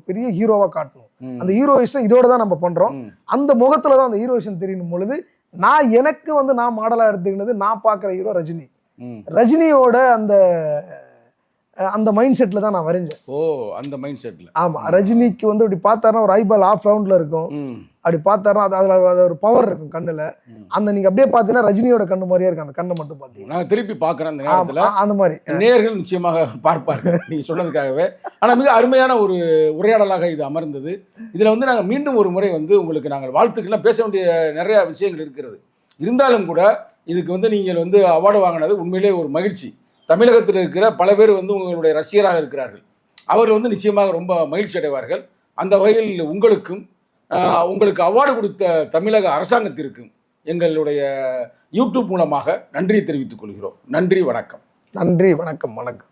பெரிய ஹீரோவா காட்டணும். அந்த ஹீரோயிசம் இதோட தான் நம்ம பண்றோம். அந்த முகத்துல தான் அந்த ஹீரோயிசம் தெரியணும் பொழுது எனக்கு வந்து நான் மாடலா எடுத்துக்கினது, நான் பாக்குற ஹீரோ ரஜினி. ரஜினியோட அந்த மைண்ட் செட்ல தான் நான் வரைஞ்சேன். அந்த மைண்ட் செட்ல. ஆமா, ரஜினிக்கு வந்து அப்படி பார்த்தாருன்னா ஒரு ஐபால் ஆஃப் ரவுண்ட்ல இருக்கும். அப்படி பார்த்தாருன்னா அதுல ஒரு பவர் இருக்கும் கண்ணுல. அந்த நீங்க அப்படியே பார்த்தீங்கன்னா ரஜினியோட கண்ணு மாதிரியே இருக்கு. அந்த கண்ணை மட்டும் பார்த்தீங்கன்னா நான் திருப்பி பார்க்குறேன் அந்த நேரத்தில். அந்த மாதிரி நேயர்கள் நிச்சயமாக பார்ப்பார்கள் நீங்க சொன்னதுக்காகவே. ஆனால் மிக அருமையான ஒரு உரையாடலாக இது அமர்ந்தது. இதில் வந்து நாங்கள் மீண்டும் ஒரு முறை வந்து உங்களுக்கு நாங்கள் வாழ்த்துக்கெல்லாம் பேச வேண்டிய நிறைய விஷயங்கள் இருக்கிறது. இருந்தாலும் கூட இதுக்கு வந்து நீங்கள் வந்து அவார்டு வாங்கினது உண்மையிலே ஒரு மகிழ்ச்சி. தமிழகத்தில் இருக்கிற பல பேர் வந்து உங்களுடைய ரசிகராக இருக்கிறார்கள். அவர் வந்து நிச்சயமாக ரொம்ப மகிழ்ச்சி அடைவார்கள். அந்த வகையில் உங்களுக்கு அவார்டு கொடுத்த தமிழக அரசாங்கத்திற்கும் எங்களுடைய யூடியூப் மூலமாக நன்றியை தெரிவித்துக் கொள்கிறோம். நன்றி, வணக்கம். நன்றி, வணக்கம், வணக்கம்.